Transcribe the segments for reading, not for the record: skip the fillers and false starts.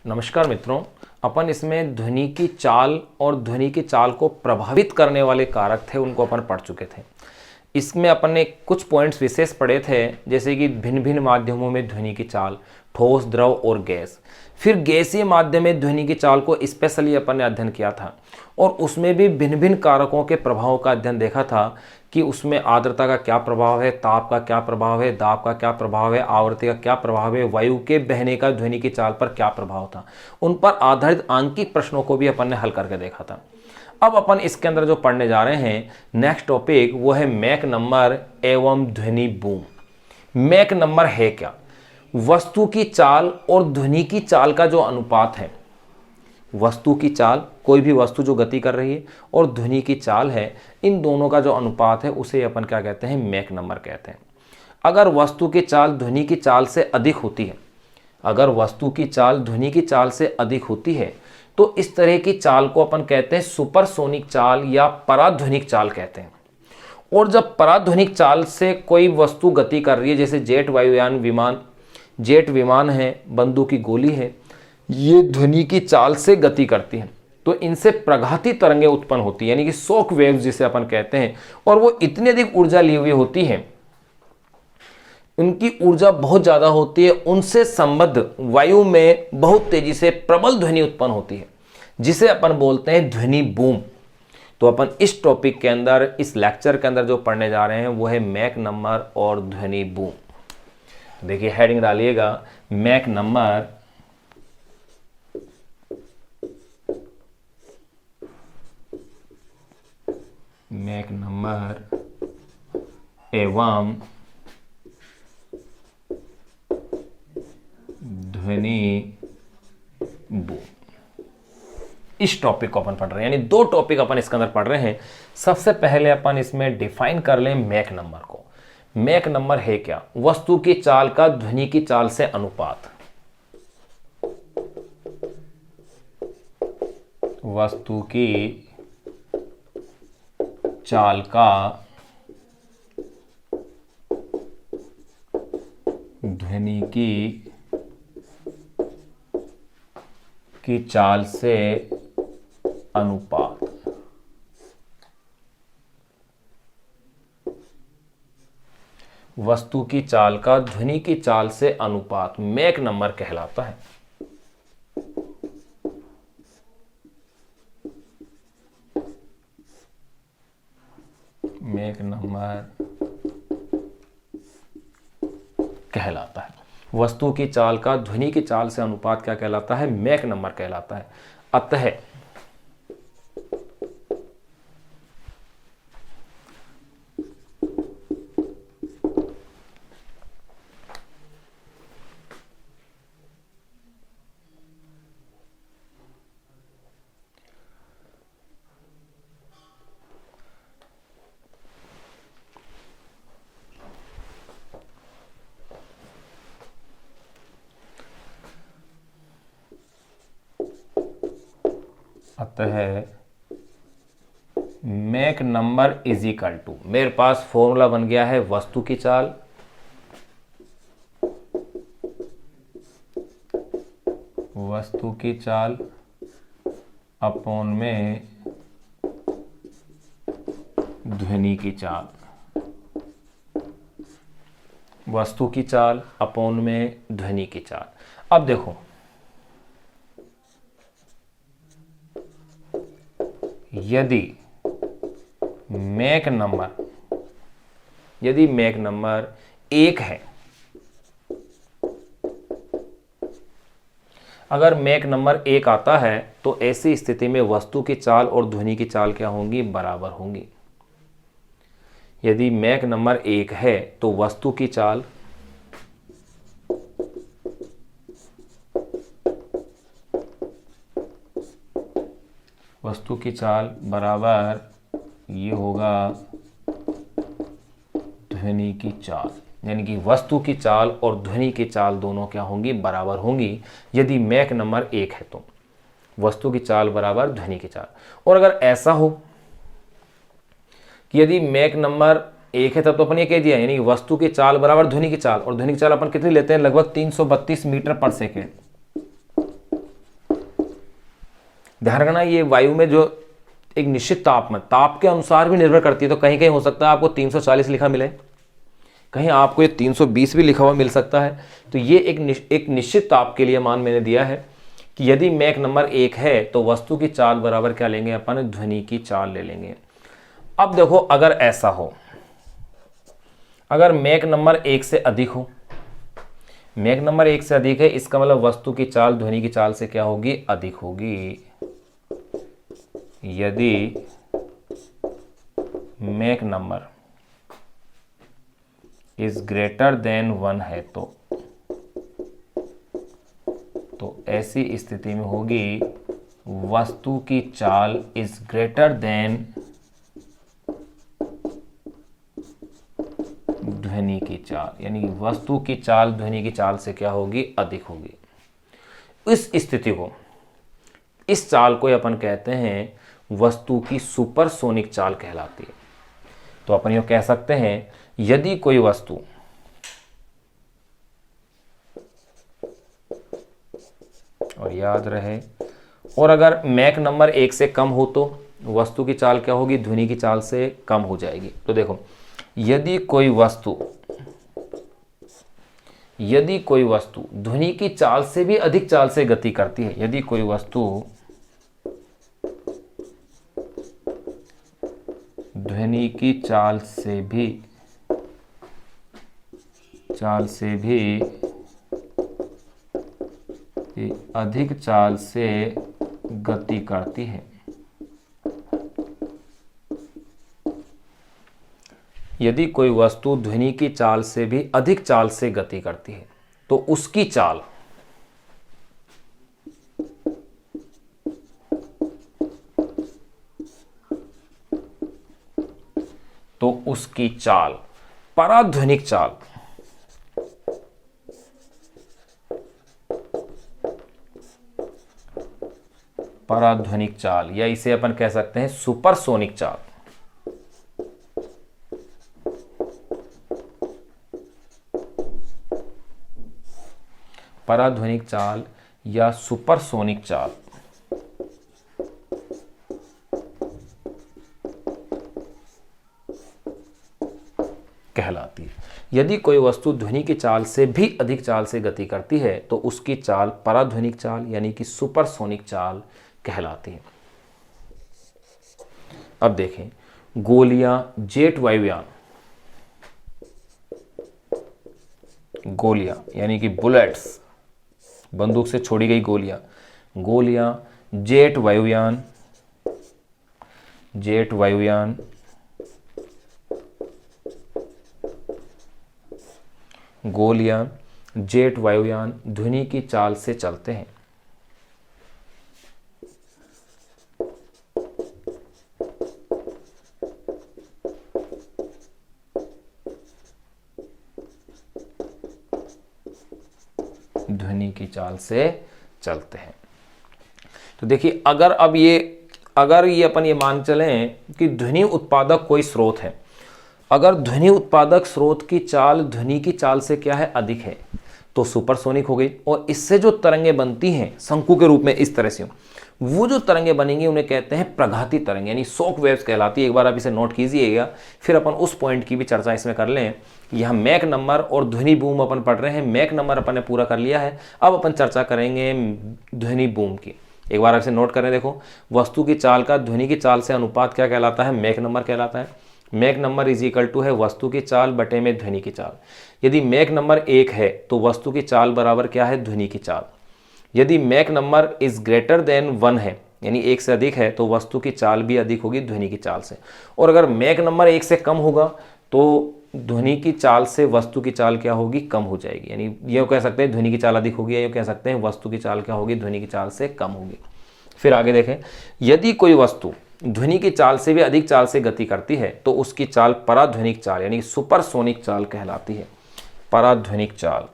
नमस्कार मित्रों, अपन इसमें ध्वनि की चाल और ध्वनि की चाल को प्रभावित करने वाले कारक थे उनको अपन पढ़ चुके थे। इसमें अपन ने कुछ पॉइंट्स विशेष पढ़े थे, जैसे कि भिन्न भिन्न माध्यमों में ध्वनि की चाल, ठोस, द्रव और गैस। फिर गैसीय माध्यम में ध्वनि की चाल को स्पेशली अपन ने अध्ययन किया था और उसमें भी भिन्न भिन्न कारकों के प्रभाव का अध्ययन देखा था कि उसमें आर्द्रता का क्या प्रभाव है, ताप का क्या प्रभाव है, दाब का क्या प्रभाव है, आवृत्ति का क्या प्रभाव है, वायु के बहने का ध्वनि की चाल पर क्या प्रभाव था। उन पर आधारित आंकिक प्रश्नों को भी अपन ने हल करके देखा था। अब अपन इसके अंदर जो पढ़ने जा रहे हैं नेक्स्ट टॉपिक, वो है मैक नंबर एवं ध्वनि बूम। मैक नंबर है क्या? वस्तु की चाल और ध्वनि की चाल का जो अनुपात है, वस्तु की चाल, कोई भी वस्तु जो गति कर रही है, और ध्वनि की चाल है, इन दोनों का जो अनुपात है उसे अपन क्या कहते हैं? मैक नंबर कहते हैं। अगर वस्तु की चाल ध्वनि की चाल से अधिक होती है, अगर वस्तु की चाल ध्वनि की चाल से अधिक होती है तो इस तरह की चाल को अपन कहते हैं सुपरसोनिक चाल या पराध्वनिक चाल कहते हैं। और जब पराध्वनिक चाल से कोई वस्तु गति कर रही है, जैसे जेट वायुयान विमान, जेट विमान है, बंदूक की गोली है, ये ध्वनि की चाल से गति करती हैं, तो इनसे प्रघाती तरंगें उत्पन्न होती है, यानी कि शॉक वेव्स जिसे अपन कहते हैं, और वो इतनी अधिक ऊर्जा ली हुई होती है, उनकी ऊर्जा बहुत ज्यादा होती है, उनसे संबद्ध वायु में बहुत तेजी से प्रबल ध्वनि उत्पन्न होती है, जिसे अपन बोलते हैं ध्वनि बूम। तो अपन इस टॉपिक के अंदर, इस लेक्चर के अंदर जो पढ़ने जा रहे हैं वो है मैक नंबर और ध्वनि बूम। देखिए हेडिंग डालिएगा, मैक नंबर मैक नंबर एवं ध्वनि बूम। इस टॉपिक को अपन पढ़ रहे हैं, यानी दो टॉपिक अपन इसके अंदर पढ़ रहे हैं। सबसे पहले अपन इसमें डिफाइन कर लें मैक नंबर को। मैक नंबर है क्या? वस्तु की चाल का ध्वनि की चाल से अनुपात। वस्तु की चाल का ध्वनि की चाल से अनुपात। वस्तु की चाल का ध्वनि की चाल से अनुपात मैक नंबर कहलाता है। मैक नंबर कहलाता है। वस्तु की चाल का ध्वनि की चाल से अनुपात क्या कहलाता है? मैक नंबर कहलाता है। अतः Mach number is equal to, मेरे पास फॉर्मूला बन गया है वस्तु की चाल अपॉन में ध्वनि की चाल, वस्तु की चाल अपॉन में ध्वनि की चाल। अब देखो, यदि मैक नंबर 1 है, अगर मैक नंबर 1 आता है तो ऐसी स्थिति में वस्तु की चाल और ध्वनि की चाल क्या होंगी? बराबर होंगी। यदि मैक नंबर 1 है तो वस्तु की चाल बराबर ये होगा ध्वनि की चाल, यानी कि वस्तु की चाल और ध्वनि की चाल दोनों क्या होंगी? बराबर होंगी। यदि मैक नंबर 1 है तो वस्तु की चाल बराबर ध्वनि की चाल। और अगर ऐसा हो कि यदि मैक नंबर 1 है तब तो अपन ये कह दिया, यानी वस्तु की चाल बराबर ध्वनि की चाल, और ध्वनि की चाल अपन कितनी लेते हैं? लगभग 332 मीटर पर सेकेंड। ध्यान रखना ये वायु में जो एक निश्चित ताप के अनुसार भी निर्भर करती है। तो कहीं कहीं हो सकता है आपको 340 लिखा मिले, कहीं आपको ये 320 भी लिखा हुआ मिल सकता है। तो ये एक निश्चित ताप के लिए मान मैंने दिया है कि यदि मैक नंबर 1 है तो वस्तु की चाल बराबर क्या लेंगे अपन, ध्वनि की चाल ले लेंगे। अब देखो अगर ऐसा हो, अगर मैक नंबर 1 से अधिक हो, मैक नंबर 1 से अधिक है, इसका मतलब वस्तु की चाल ध्वनि की चाल से क्या होगी, अधिक होगी। यदि Mac number is greater than 1 है तो ऐसी स्थिति में होगी वस्तु की चाल इज ग्रेटर देन ध्वनि की चाल, यानी वस्तु की चाल ध्वनि की चाल से क्या होगी, अधिक होगी। इस स्थिति को, इस चाल को अपन कहते हैं वस्तु की सुपरसोनिक चाल कहलाती है। तो अपन ये कह सकते हैं यदि कोई वस्तु और याद रहे, और अगर मैक नंबर 1 से कम हो तो वस्तु की चाल क्या होगी, ध्वनि की चाल से कम हो जाएगी। तो देखो यदि कोई वस्तु ध्वनि की चाल से भी अधिक चाल से गति करती है, यदि कोई वस्तु ध्वनि की चाल से भी अधिक चाल से गति करती है, यदि कोई वस्तु ध्वनि की चाल से भी अधिक चाल से गति करती है तो उसकी चाल पराध्वनिक चाल, पराध्वनिक चाल, या इसे अपन कह सकते हैं सुपरसोनिक चाल। पराध्वनिक चाल या सुपरसोनिक चाल कहलाती है। यदि कोई वस्तु ध्वनि की चाल से भी अधिक चाल से गति करती है तो उसकी चाल पराध्वनिक चाल यानी कि सुपरसोनिक चाल कहलाती है। अब देखें गोलियां, जेट वायुयान, गोलियां यानी कि बुलेट्स, बंदूक से छोड़ी गई गोलियां, जेट वायुयान, गोलियां, जेट वायुयान ध्वनि की चाल से चलते हैं। ध्वनि की चाल से चलते हैं। तो देखिए अगर ये अपन ये मान चलें कि ध्वनि उत्पादक कोई स्रोत है, अगर ध्वनि उत्पादक स्रोत की चाल ध्वनि की चाल से क्या है, अधिक है, तो सुपरसोनिक हो गई। और इससे जो तरंगें बनती हैं शंकु के रूप में, इस तरह से वो जो तरंगें बनेंगी उन्हें कहते हैं प्रघाती तरंग यानी शॉक वेव्स कहलाती है। एक बार आप इसे नोट कीजिएगा, फिर अपन उस पॉइंट की भी चर्चा इसमें कर लें। यहाँ मैक नंबर और ध्वनि बूम अपन पढ़ रहे हैं, मैक नंबर अपन ने पूरा कर लिया है, अब अपन चर्चा करेंगे ध्वनि बूम की। एक बार आप इसे नोट करें, देखो वस्तु की चाल का ध्वनि की चाल से अनुपात क्या कहलाता है, मैक नंबर कहलाता है। Mach number is equal to है वस्तु की चाल बटे में ध्वनि की चाल। यदि मैक नंबर 1 है तो वस्तु की चाल बराबर क्या है, ध्वनि की चाल। यदि Mac number is greater than 1 है यानी 1 से अधिक है तो वस्तु की चाल भी अधिक होगी ध्वनि की चाल से। और अगर मैक नंबर 1 से कम होगा तो ध्वनि की चाल से वस्तु की चाल क्या होगी, कम हो जाएगी। यानी ये कह सकते हैं ध्वनि की चाल अधिक होगी, या ये कह सकते हैं वस्तु की चाल क्या होगी, ध्वनि की चाल से कम होगी। फिर आगे देखें, यदि कोई वस्तु ध्वनि की चाल से भी अधिक चाल से गति करती है तो उसकी चाल पराध्वनिक चाल यानी सुपरसोनिक चाल कहलाती है। पराध्वनिक चाल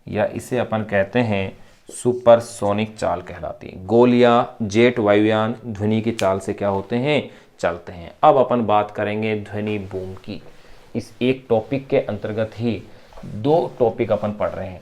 या इसे अपन कहते हैं सुपरसोनिक चाल कहलाती है। गोलियां, जेट वायुयान ध्वनि की चाल से क्या होते हैं, चलते हैं। अब अपन बात करेंगे ध्वनि बूम की। इस एक टॉपिक के अंतर्गत ही 2 टॉपिक अपन पढ़ रहे हैं।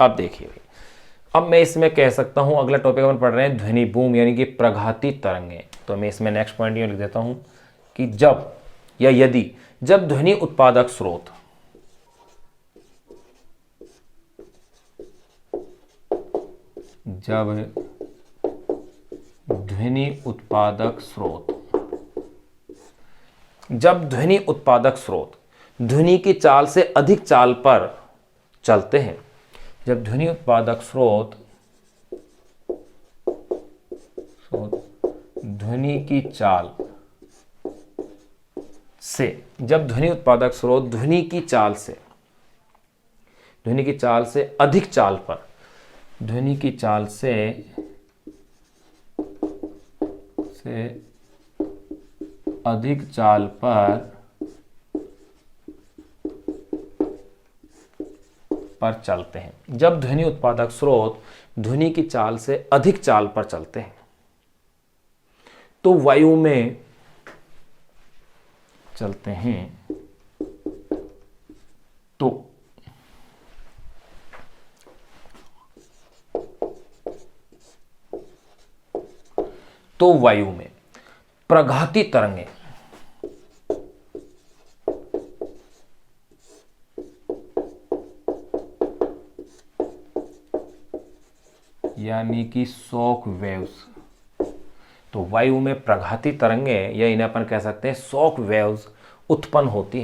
अब देखिए भाई, अब मैं इसमें कह सकता हूं अगला टॉपिक अपन पढ़ रहे हैं ध्वनि बूम यानी कि प्रघाती तरंगे। तो मैं इसमें नेक्स्ट पॉइंट ये लिख देता हूं कि जब या यदि जब ध्वनि उत्पादक स्रोत जब ध्वनि उत्पादक स्रोत जब ध्वनि उत्पादक स्रोत ध्वनि की चाल से अधिक चाल पर चलते हैं, जब ध्वनि उत्पादक स्रोत ध्वनि की चाल से जब ध्वनि उत्पादक स्रोत ध्वनि की चाल से अधिक चाल पर ध्वनि की चाल से अधिक चाल पर चलते हैं, जब ध्वनि उत्पादक स्रोत ध्वनि की चाल से अधिक चाल पर चलते हैं तो वायु में चलते हैं तो वायु में प्रघाती तरंगे यानी कि शॉक वेव्स, तो वायु में प्रघाती तरंगे या इन्हें अपन कह सकते हैं शॉक वेव्स उत्पन्न होती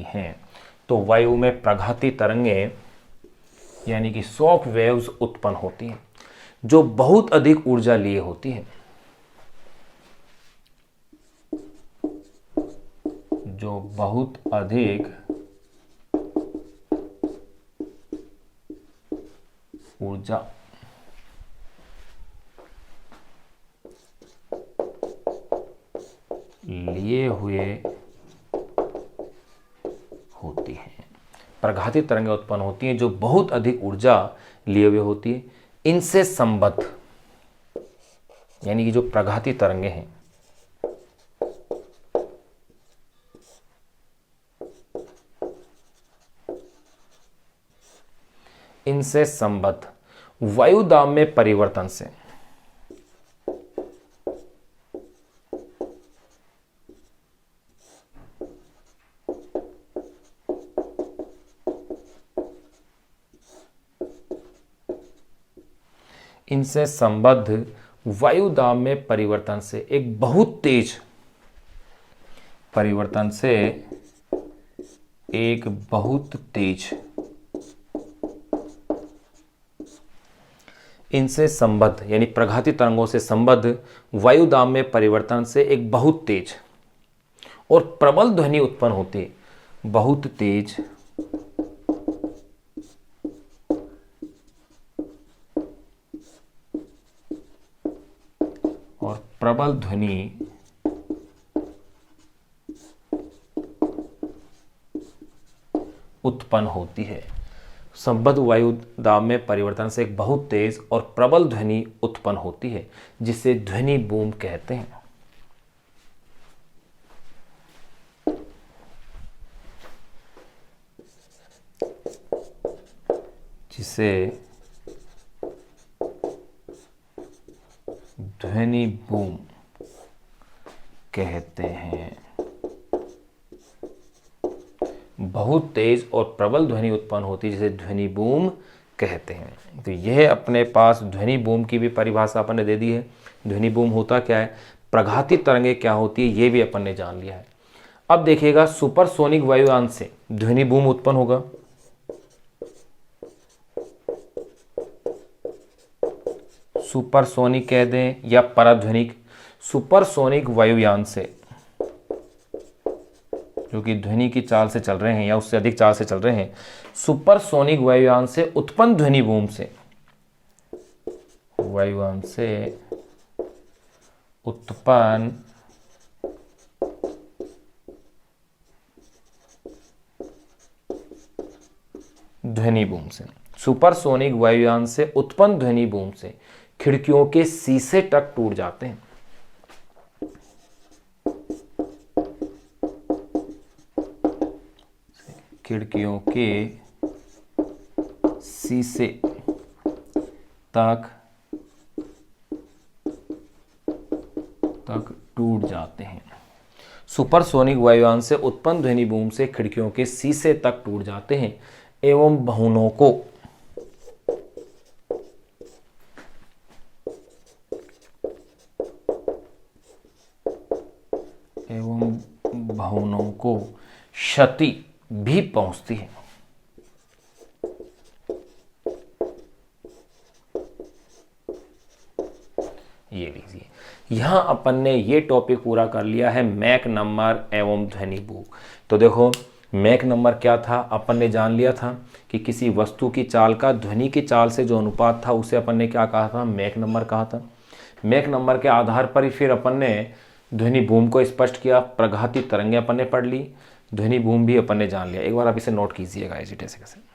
हैं। तो वायु में प्रघाती तरंगे यानी कि शॉक वेव्स उत्पन्न होती हैं जो बहुत अधिक ऊर्जा लिए होती है, जो बहुत अधिक ऊर्जा लिए हुए होती हैं। प्रघाती तरंगें उत्पन्न होती हैं जो बहुत अधिक ऊर्जा लिए हुए होती है। इनसे संबद्ध यानी कि जो प्रघाती तरंगें हैं इनसे संबद्ध वायुदाब में परिवर्तन से वायुदाब में परिवर्तन से एक बहुत तेज इनसे संबद्ध यानी प्रघाती तरंगों से संबद्ध वायुदाब में परिवर्तन से एक बहुत तेज और प्रबल ध्वनि उत्पन्न होती है। बहुत तेज और प्रबल ध्वनि उत्पन्न होती है। संबद्ध वायु दाब में परिवर्तन से एक बहुत तेज और प्रबल ध्वनि उत्पन्न होती है जिसे ध्वनि बूम कहते हैं। जिसे ध्वनि बूम कहते हैं। बहुत तेज और प्रबल ध्वनि उत्पन्न होती है जिसे ध्वनि बूम कहते हैं। तो यह अपने पास ध्वनि बूम की भी परिभाषा अपन ने दे दी है। ध्वनि बूम होता क्या है, प्रघाती तरंगे क्या होती है, ये भी अपन ने जान लिया है। अब देखिएगा सुपरसोनिक वायुयान से ध्वनि बूम उत्पन्न होगा। सुपरसोनिक कह दें या पराध्वनिक, सुपरसोनिक वायुयान से जो कि ध्वनि की चाल से चल रहे हैं या उससे अधिक चाल से चल रहे हैं, सुपरसोनिक वायुयान से उत्पन्न ध्वनि बूम से वायुयान से उत्पन्न ध्वनि बूम से सुपरसोनिक वायुयान से उत्पन्न ध्वनि बूम से खिड़कियों के शीशे तक टूट जाते हैं। खिड़कियों के शीशे तक टूट जाते हैं। सुपरसोनिक वायुयान से उत्पन्न ध्वनि बूम से खिड़कियों के शीशे तक टूट जाते हैं एवं भवनों को क्षति भी पहुंचती है। ये लीजिए, यहां अपन ने ये टॉपिक पूरा कर लिया है, मैक नंबर एवं ध्वनि बूम। तो देखो मैक नंबर क्या था, अपन ने जान लिया था कि किसी वस्तु की चाल का ध्वनि की चाल से जो अनुपात था उसे अपन ने क्या कहा था, मैक नंबर कहा था। मैक नंबर के आधार पर ही फिर अपन ने ध्वनि बूम को स्पष्ट किया, प्रघाती तरंगें अपन ने पढ़ ली, ध्वनि बूम भी अपन ने जान लिया। एक बार आप इसे नोट कीजिएगा ऐसे कैसे।